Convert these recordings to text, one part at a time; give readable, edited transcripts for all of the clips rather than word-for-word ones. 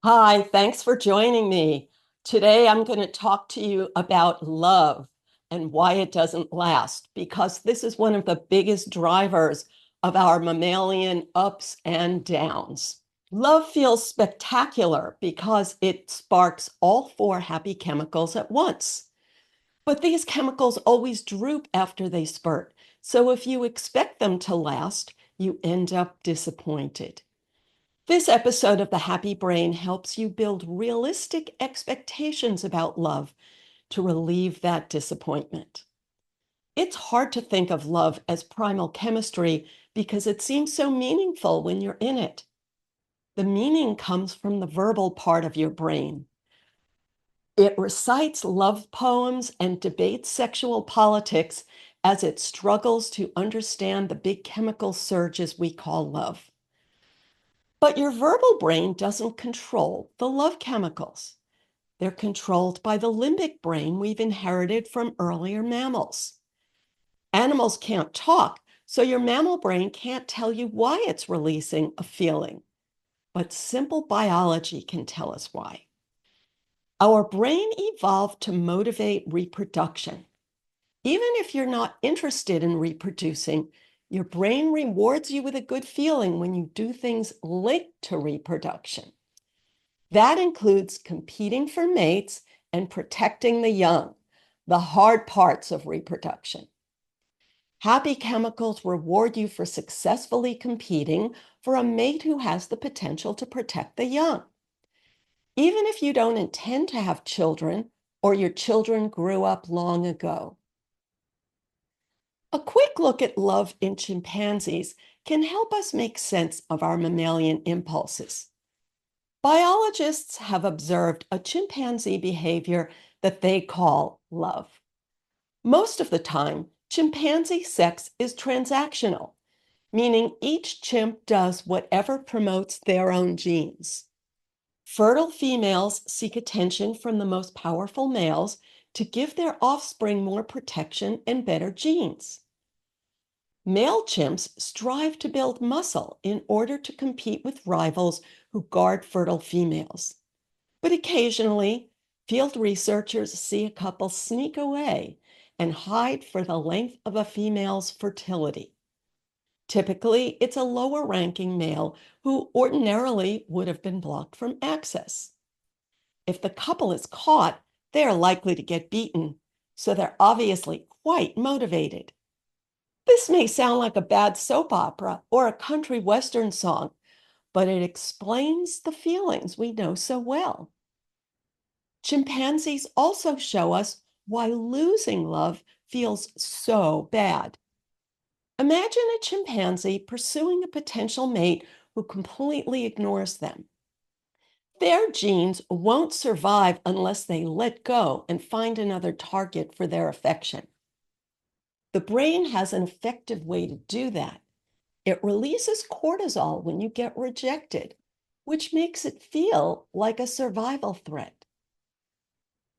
Hi, thanks for joining me. Today, I'm going to talk to you about love and why it doesn't last, because this is one of the biggest drivers of our mammalian ups and downs. Love feels spectacular because it sparks all four happy chemicals at once. But these chemicals always droop after they spurt. So if you expect them to last, you end up disappointed. This episode of The Happy Brain helps you build realistic expectations about love to relieve that disappointment. It's hard to think of love as primal chemistry because it seems so meaningful when you're in it. The meaning comes from the verbal part of your brain. It recites love poems and debates sexual politics as it struggles to understand the big chemical surges we call love. But your verbal brain doesn't control the love chemicals. They're controlled by the limbic brain we've inherited from earlier mammals. Animals can't talk, so your mammal brain can't tell you why it's releasing a feeling. But simple biology can tell us why. Our brain evolved to motivate reproduction. Even if you're not interested in reproducing, your brain rewards you with a good feeling when you do things linked to reproduction. That includes competing for mates and protecting the young, the hard parts of reproduction. Happy chemicals reward you for successfully competing for a mate who has the potential to protect the young. Even if you don't intend to have children or your children grew up long ago. A quick look at love in chimpanzees can help us make sense of our mammalian impulses. Biologists have observed a chimpanzee behavior that they call love. Most of the time, chimpanzee sex is transactional, meaning each chimp does whatever promotes their own genes. Fertile females seek attention from the most powerful males to give their offspring more protection and better genes. Male chimps strive to build muscle in order to compete with rivals who guard fertile females. But occasionally, field researchers see a couple sneak away and hide for the length of a female's fertility. Typically, it's a lower ranking male who ordinarily would have been blocked from access. If the couple is caught, they are likely to get beaten, so they're obviously quite motivated. This may sound like a bad soap opera or a country western song, but it explains the feelings we know so well. Chimpanzees also show us why losing love feels so bad. Imagine a chimpanzee pursuing a potential mate who completely ignores them. Their genes won't survive unless they let go and find another target for their affection. The brain has an effective way to do that. It releases cortisol when you get rejected, which makes it feel like a survival threat.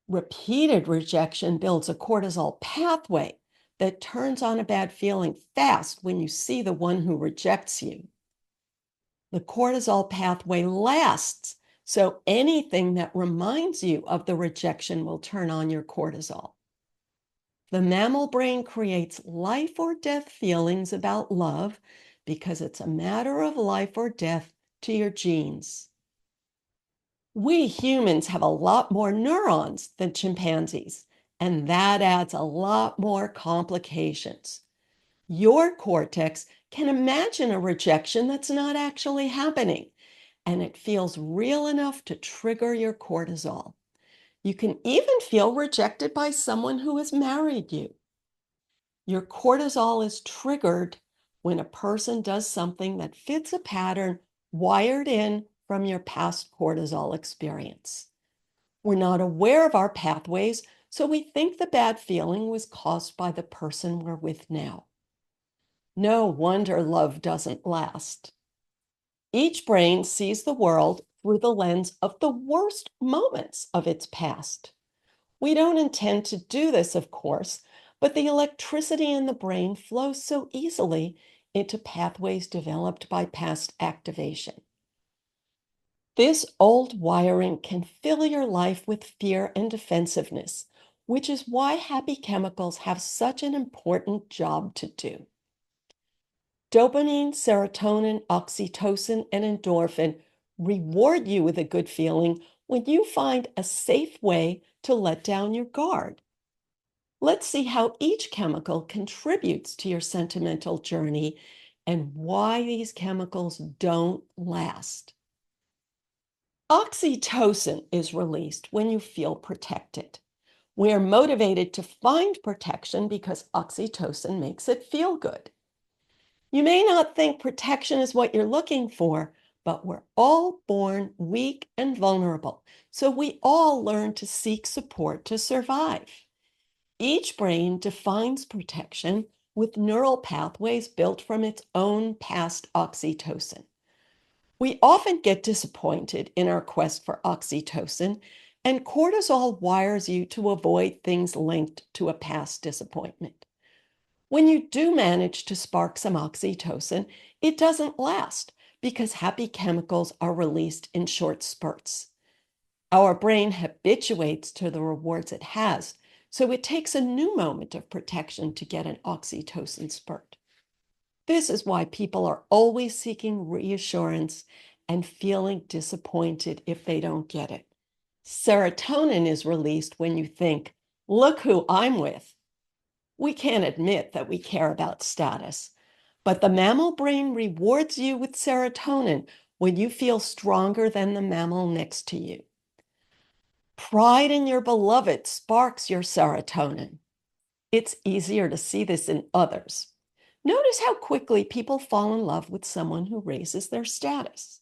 Repeated rejection builds a cortisol pathway that turns on a bad feeling fast when you see the one who rejects you. The cortisol pathway lasts, so anything that reminds you of the rejection will turn on your cortisol. The mammal brain creates life or death feelings about love because it's a matter of life or death to your genes. We humans have a lot more neurons than chimpanzees, and that adds a lot more complications. Your cortex can imagine a rejection that's not actually happening, and it feels real enough to trigger your cortisol. You can even feel rejected by someone who has married you. Your cortisol is triggered when a person does something that fits a pattern wired in from your past cortisol experience. We're not aware of our pathways, so we think the bad feeling was caused by the person we're with now. No wonder love doesn't last. Each brain sees the world through the lens of the worst moments of its past. We don't intend to do this, of course, but the electricity in the brain flows so easily into pathways developed by past activation. This old wiring can fill your life with fear and defensiveness, which is why happy chemicals have such an important job to do. Dopamine, serotonin, oxytocin, and endorphin reward you with a good feeling when you find a safe way to let down your guard. Let's see how each chemical contributes to your sentimental journey and why these chemicals don't last. Oxytocin is released when you feel protected. We are motivated to find protection because oxytocin makes it feel good. You may not think protection is what you're looking for, but we're all born weak and vulnerable, so we all learn to seek support to survive. Each brain defines protection with neural pathways built from its own past oxytocin. We often get disappointed in our quest for oxytocin, and cortisol wires you to avoid things linked to a past disappointment. When you do manage to spark some oxytocin, it doesn't last because happy chemicals are released in short spurts. Our brain habituates to the rewards it has, so it takes a new moment of protection to get an oxytocin spurt. This is why people are always seeking reassurance and feeling disappointed if they don't get it. Serotonin is released when you think, look who I'm with. We can't admit that we care about status, but the mammal brain rewards you with serotonin when you feel stronger than the mammal next to you. Pride in your beloved sparks your serotonin. It's easier to see this in others. Notice how quickly people fall in love with someone who raises their status.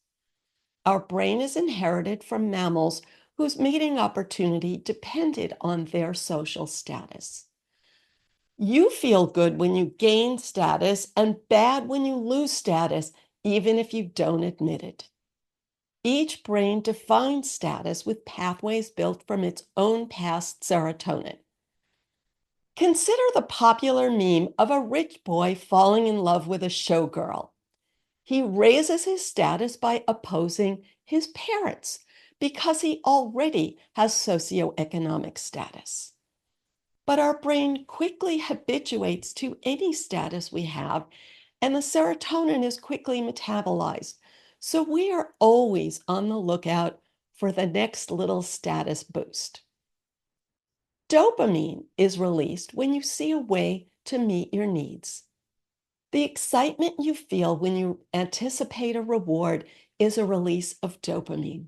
Our brain is inherited from mammals whose mating opportunity depended on their social status. You feel good when you gain status and bad when you lose status, even if you don't admit it. Each brain defines status with pathways built from its own past serotonin. Consider the popular meme of a rich boy falling in love with a showgirl. He raises his status by opposing his parents because he already has socioeconomic status. But our brain quickly habituates to any status we have, and the serotonin is quickly metabolized. So we are always on the lookout for the next little status boost. Dopamine is released when you see a way to meet your needs. The excitement you feel when you anticipate a reward is a release of dopamine.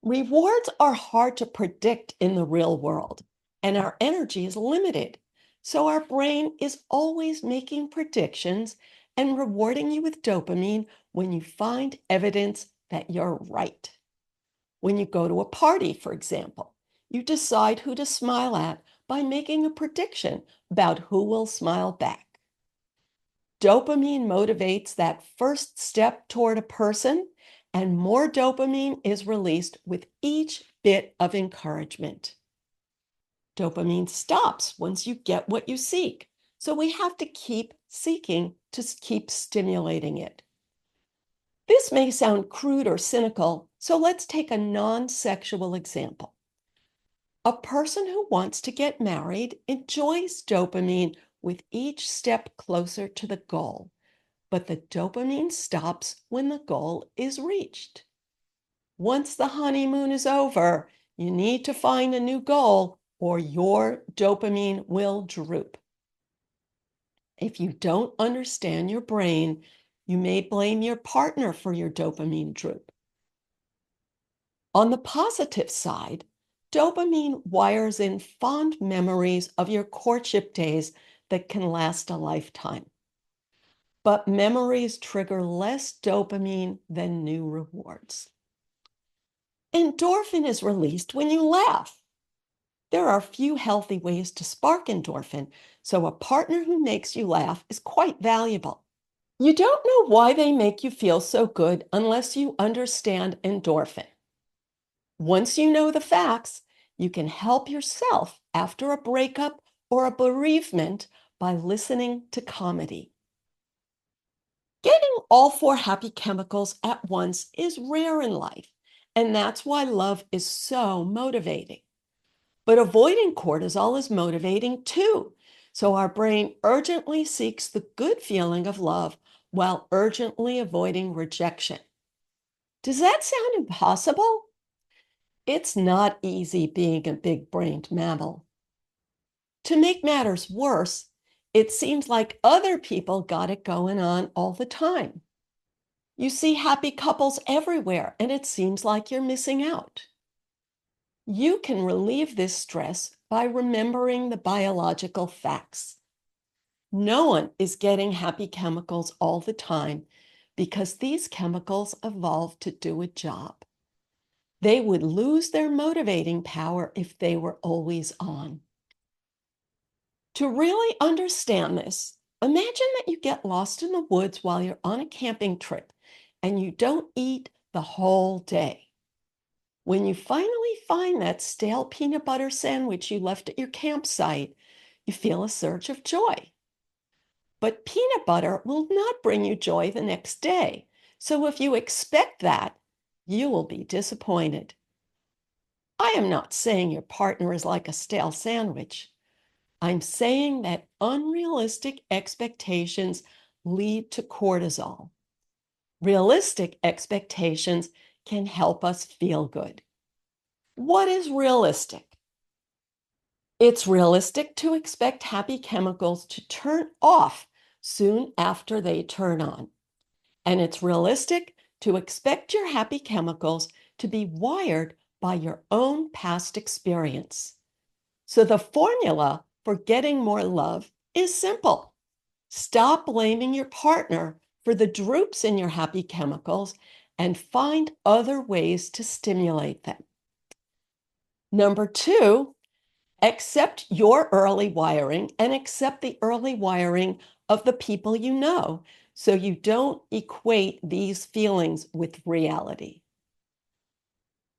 Rewards are hard to predict in the real world, and our energy is limited. So our brain is always making predictions and rewarding you with dopamine when you find evidence that you're right. When you go to a party, for example, you decide who to smile at by making a prediction about who will smile back. Dopamine motivates that first step toward a person, and more dopamine is released with each bit of encouragement. Dopamine stops once you get what you seek, so we have to keep seeking to keep stimulating it. This may sound crude or cynical, so let's take a non-sexual example. A person who wants to get married enjoys dopamine with each step closer to the goal, but the dopamine stops when the goal is reached. Once the honeymoon is over, you need to find a new goal or your dopamine will droop. If you don't understand your brain, you may blame your partner for your dopamine droop. On the positive side, dopamine wires in fond memories of your courtship days that can last a lifetime. But memories trigger less dopamine than new rewards. Endorphin is released when you laugh. There are few healthy ways to spark endorphin, so a partner who makes you laugh is quite valuable. You don't know why they make you feel so good unless you understand endorphin. Once you know the facts, you can help yourself after a breakup or a bereavement by listening to comedy. Getting all four happy chemicals at once is rare in life, and that's why love is so motivating. But avoiding cortisol is motivating too. So our brain urgently seeks the good feeling of love while urgently avoiding rejection. Does that sound impossible? It's not easy being a big-brained mammal. To make matters worse, it seems like other people got it going on all the time. You see happy couples everywhere, and it seems like you're missing out. You can relieve this stress by remembering the biological facts. No one is getting happy chemicals all the time because these chemicals evolved to do a job. They would lose their motivating power if they were always on. To really understand this, imagine that you get lost in the woods while you're on a camping trip and you don't eat the whole day. When you finally find that stale peanut butter sandwich you left at your campsite, you feel a surge of joy. But peanut butter will not bring you joy the next day. So if you expect that, you will be disappointed. I am not saying your partner is like a stale sandwich. I'm saying that unrealistic expectations lead to cortisol. Realistic expectations can help us feel good. What is realistic? It's realistic to expect happy chemicals to turn off soon after they turn on. And it's realistic to expect your happy chemicals to be wired by your own past experience. So the formula for getting more love is simple. Stop blaming your partner for the droops in your happy chemicals and find other ways to stimulate them. Number two, accept your early wiring and accept the early wiring of the people you know so you don't equate these feelings with reality.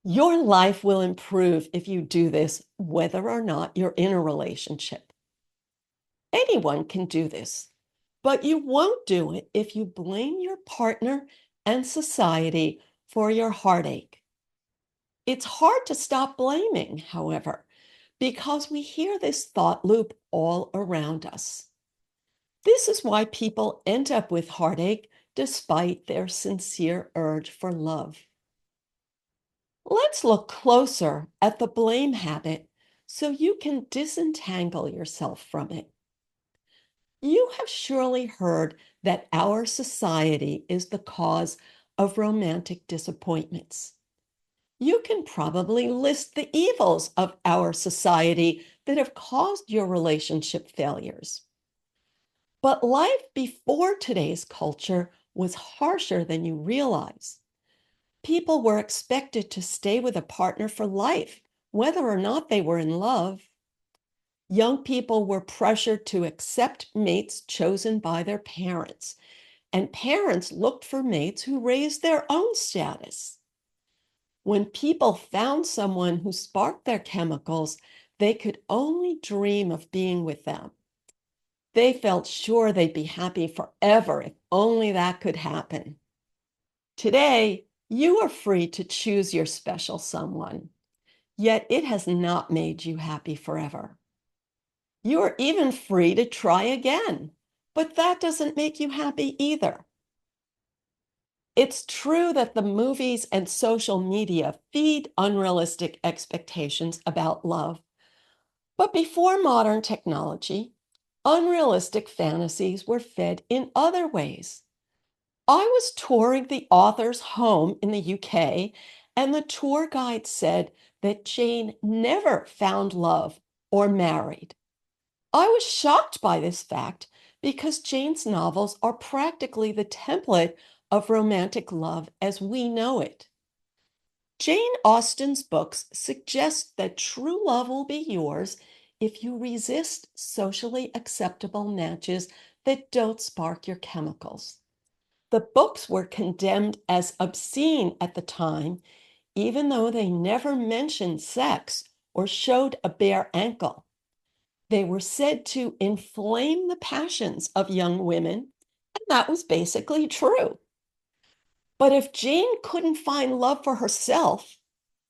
Your life will improve if you do this, whether or not you're in a relationship. Anyone can do this, but you won't do it if you blame your partner and society for your heartache. It's hard to stop blaming, however, because we hear this thought loop all around us. This is why people end up with heartache despite their sincere urge for love. Let's look closer at the blame habit so you can disentangle yourself from it. You have surely heard that our society is the cause of romantic disappointments. You can probably list the evils of our society that have caused your relationship failures. But life before today's culture was harsher than you realize. People were expected to stay with a partner for life, whether or not they were in love. Young people were pressured to accept mates chosen by their parents, and parents looked for mates who raised their own status. When people found someone who sparked their chemicals, they could only dream of being with them. They felt sure they'd be happy forever if only that could happen. Today, you are free to choose your special someone, yet it has not made you happy forever. You are even free to try again, but that doesn't make you happy either. It's true that the movies and social media feed unrealistic expectations about love, but before modern technology, unrealistic fantasies were fed in other ways. I was touring the author's home in the UK, and the tour guide said that Jane never found love or married. I was shocked by this fact because Jane's novels are practically the template of romantic love as we know it. Jane Austen's books suggest that true love will be yours if you resist socially acceptable matches that don't spark your chemicals. The books were condemned as obscene at the time, even though they never mentioned sex or showed a bare ankle. They were said to inflame the passions of young women And that was basically true. But if Jane couldn't find love for herself,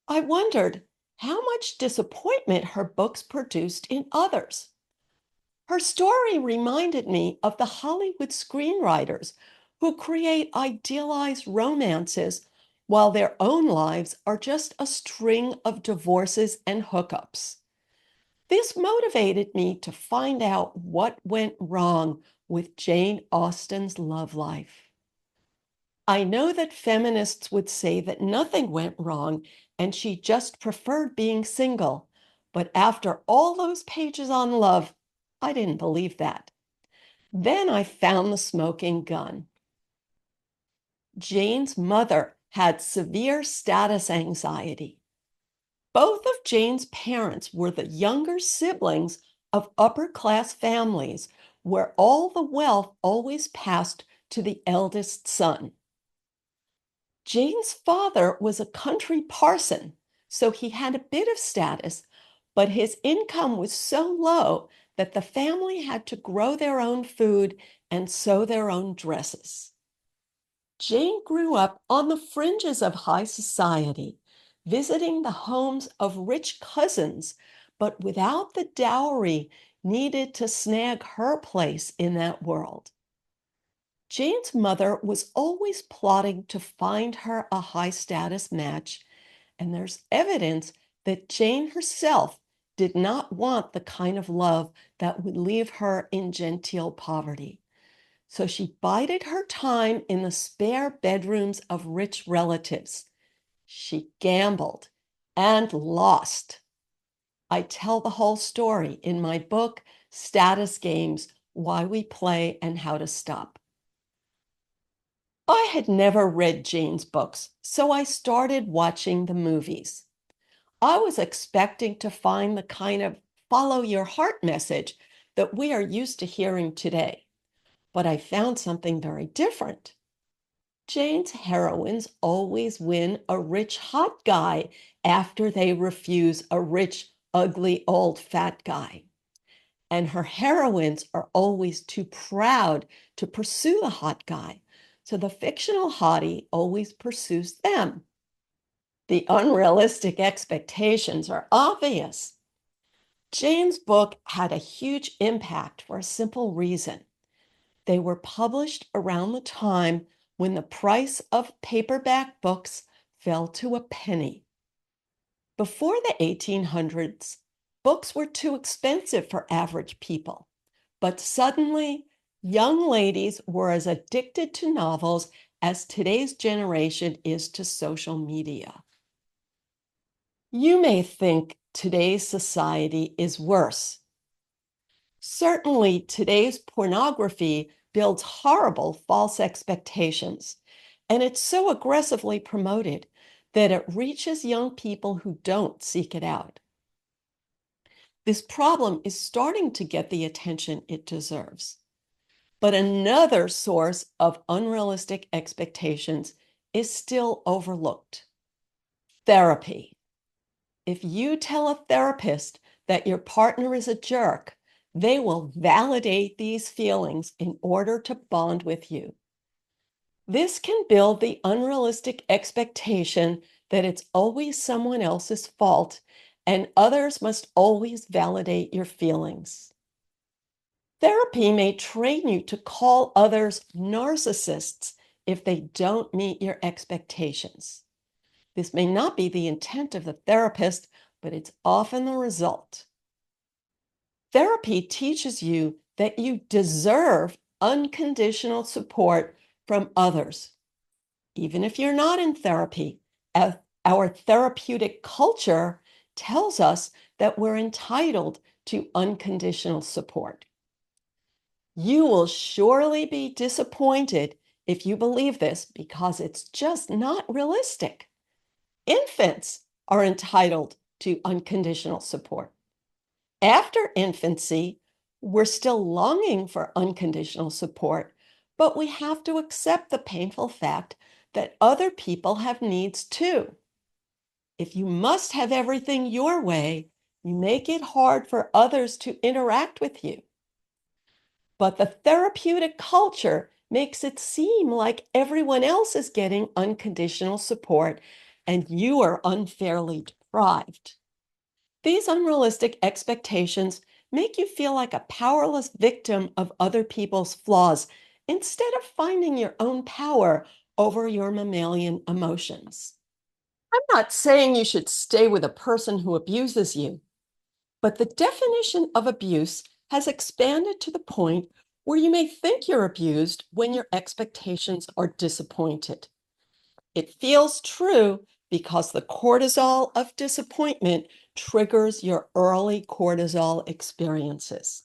I wondered how much disappointment her books produced in others. Her story reminded me of the Hollywood screenwriters who create idealized romances while their own lives are just a string of divorces and hookups. This motivated me to find out what went wrong with Jane Austen's love life. I know that feminists would say that nothing went wrong and she just preferred being single. But after all those pages on love, I didn't believe that. Then I found the smoking gun. Jane's mother had severe status anxiety. Both of Jane's parents were the younger siblings of upper-class families where all the wealth always passed to the eldest son. Jane's father was a country parson, so he had a bit of status, but his income was so low that the family had to grow their own food and sew their own dresses. Jane grew up on the fringes of high society, visiting the homes of rich cousins, but without the dowry needed to snag her place in that world. Jane's mother was always plotting to find her a high-status match, and there's evidence that Jane herself did not want the kind of love that would leave her in genteel poverty. So she bided her time in the spare bedrooms of rich relatives. She gambled and lost. I tell the whole story in my book, Status Games: Why We Play and How to Stop. I had never read Jane's books, so I started watching the movies. I was expecting to find the kind of follow your heart message that we are used to hearing today, but I found something very different. Jane's heroines always win a rich hot guy after they refuse a rich, ugly, old fat guy. And her heroines are always too proud to pursue the hot guy, so the fictional hottie always pursues them. The unrealistic expectations are obvious. Jane's book had a huge impact for a simple reason. They were published around the time when the price of paperback books fell to a penny. Before the 1800s, books were too expensive for average people. But suddenly, young ladies were as addicted to novels as today's generation is to social media. You may think today's society is worse. Certainly, today's pornography builds horrible false expectations, and it's so aggressively promoted that it reaches young people who don't seek it out. This problem is starting to get the attention it deserves. But another source of unrealistic expectations is still overlooked: therapy. If you tell a therapist that your partner is a jerk, they will validate these feelings in order to bond with you. This can build the unrealistic expectation that it's always someone else's fault and others must always validate your feelings. Therapy may train you to call others narcissists if they don't meet your expectations. This may not be the intent of the therapist, but it's often the result. Therapy teaches you that you deserve unconditional support from others. Even if you're not in therapy, our therapeutic culture tells us that we're entitled to unconditional support. You will surely be disappointed if you believe this because it's just not realistic. Infants are entitled to unconditional support. After infancy, we're still longing for unconditional support, but we have to accept the painful fact that other people have needs too. If you must have everything your way, you make it hard for others to interact with you. But the therapeutic culture makes it seem like everyone else is getting unconditional support and you are unfairly deprived. These unrealistic expectations make you feel like a powerless victim of other people's flaws instead of finding your own power over your mammalian emotions. I'm not saying you should stay with a person who abuses you, but the definition of abuse has expanded to the point where you may think you're abused when your expectations are disappointed. It feels true because the cortisol of disappointment triggers your early cortisol experiences.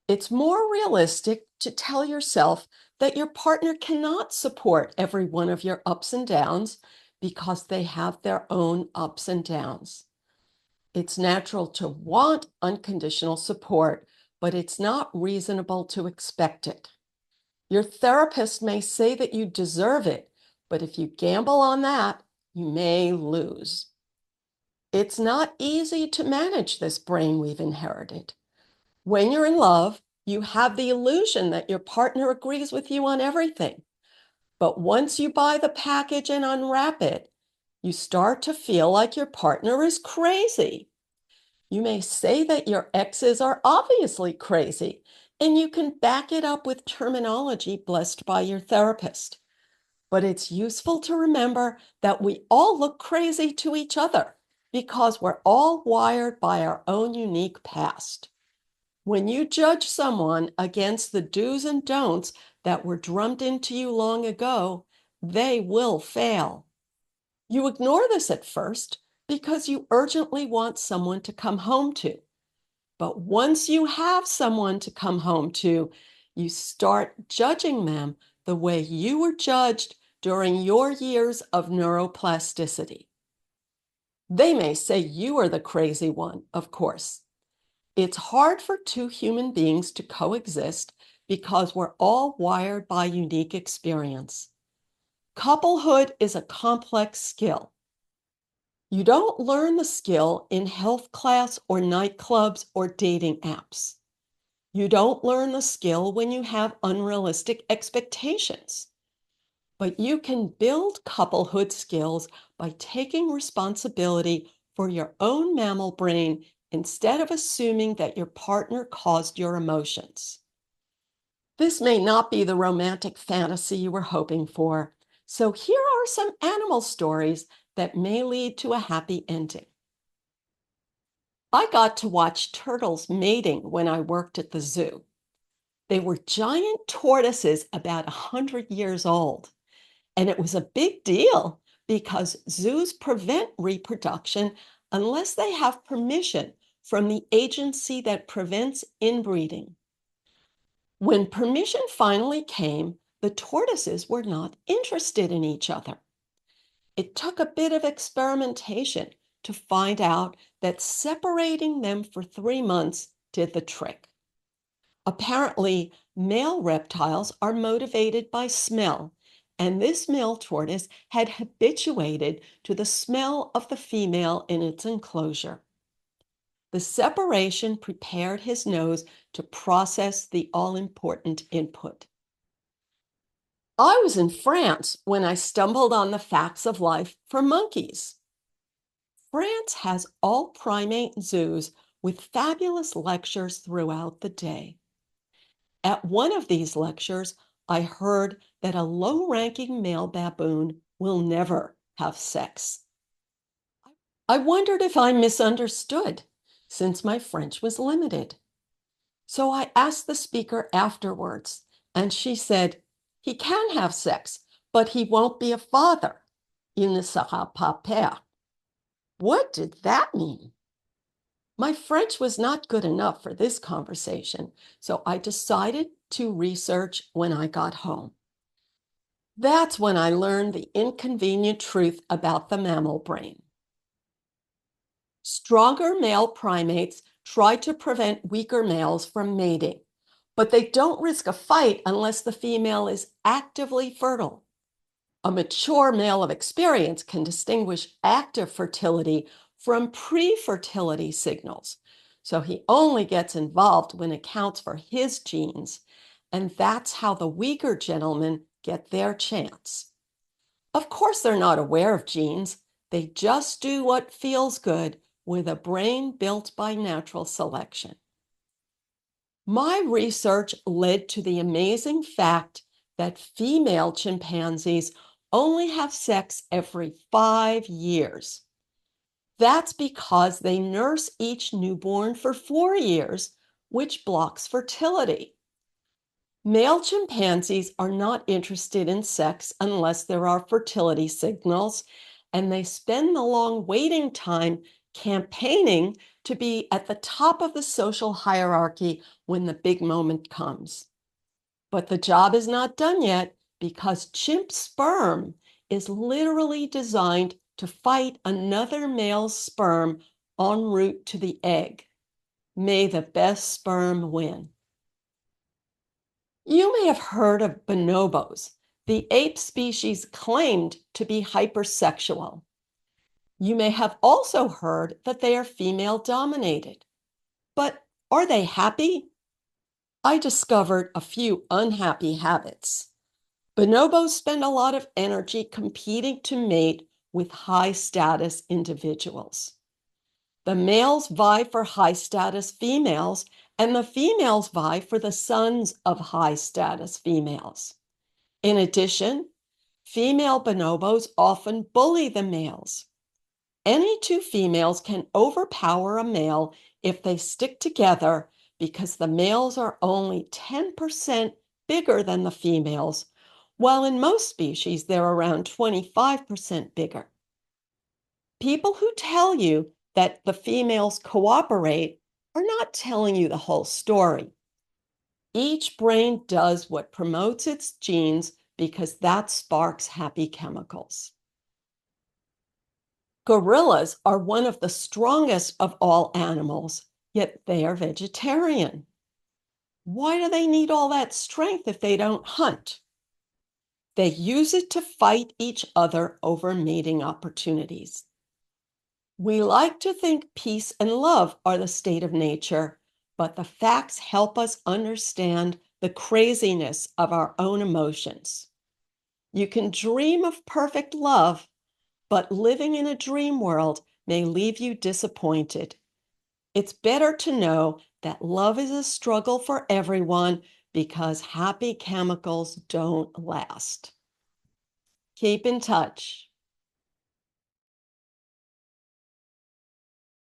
It's more realistic to tell yourself that your partner cannot support every one of your ups and downs because they have their own ups and downs. It's natural to want unconditional support, but it's not reasonable to expect it. Your therapist may say that you deserve it, but if you gamble on that, you may lose. It's not easy to manage this brain we've inherited. When you're in love, you have the illusion that your partner agrees with you on everything. But once you buy the package and unwrap it, you start to feel like your partner is crazy. You may say that your exes are obviously crazy, and you can back it up with terminology blessed by your therapist. But it's useful to remember that we all look crazy to each other because we're all wired by our own unique past. When you judge someone against the do's and don'ts that were drummed into you long ago, they will fail. You ignore this at first because you urgently want someone to come home to. But once you have someone to come home to, you start judging them the way you were judged during your years of neuroplasticity. They may say you are the crazy one, of course. It's hard for two human beings to coexist because we're all wired by unique experience. Couplehood is a complex skill. You don't learn the skill in health class or nightclubs or dating apps. You don't learn the skill when you have unrealistic expectations. But you can build couplehood skills by taking responsibility for your own mammal brain instead of assuming that your partner caused your emotions. This may not be the romantic fantasy you were hoping for, so here are some animal stories that may lead to a happy ending. I got to watch turtles mating when I worked at the zoo. They were giant tortoises about 100 years old. And it was a big deal because zoos prevent reproduction unless they have permission from the agency that prevents inbreeding. When permission finally came, the tortoises were not interested in each other. It took a bit of experimentation to find out that separating them for 3 months did the trick. Apparently, male reptiles are motivated by smell, and this male tortoise had habituated to the smell of the female in its enclosure. The separation prepared his nose to process the all-important input. I was in France when I stumbled on the facts of life for monkeys. France has all primate zoos with fabulous lectures throughout the day. At one of these lectures, I heard that a low-ranking male baboon will never have sex. I wondered if I misunderstood, since my French was limited. So I asked the speaker afterwards, and she said, he can have sex, but he won't be a father. Il ne sera pas père. What did that mean? My French was not good enough for this conversation, so I decided to research when I got home. That's when I learned the inconvenient truth about the mammal brain. Stronger male primates try to prevent weaker males from mating, but they don't risk a fight unless the female is actively fertile. A mature male of experience can distinguish active fertility from pre-fertility signals, so he only gets involved when it counts for his genes, And that's how the weaker gentlemen get their chance. Of course, they're not aware of genes. They just do what feels good with a brain built by natural selection. My research led to the amazing fact that female chimpanzees only have sex every 5 years. That's because they nurse each newborn for 4 years, which blocks fertility. Male chimpanzees are not interested in sex unless there are fertility signals, and they spend the long waiting time campaigning to be at the top of the social hierarchy when the big moment comes. But the job is not done yet because chimp sperm is literally designed to fight another male's sperm en route to the egg. May the best sperm win. You may have heard of bonobos, the ape species claimed to be hypersexual. You may have also heard that they are female dominated. But are they happy? I discovered a few unhappy habits. Bonobos spend a lot of energy competing to mate with high status individuals. The males vie for high status females, and the females vie for the sons of high status females. In addition, female bonobos often bully the males. Any two females can overpower a male if they stick together because the males are only 10% bigger than the females, while in most species they're around 25% bigger. People who tell you that the females cooperate are not telling you the whole story. Each brain does what promotes its genes because that sparks happy chemicals. Gorillas are one of the strongest of all animals, yet they are vegetarian. Why do they need all that strength if they don't hunt? They use it to fight each other over mating opportunities. We like to think peace and love are the state of nature, but the facts help us understand the craziness of our own emotions. You can dream of perfect love, but living in a dream world may leave you disappointed. It's better to know that love is a struggle for everyone because happy chemicals don't last. Keep in touch.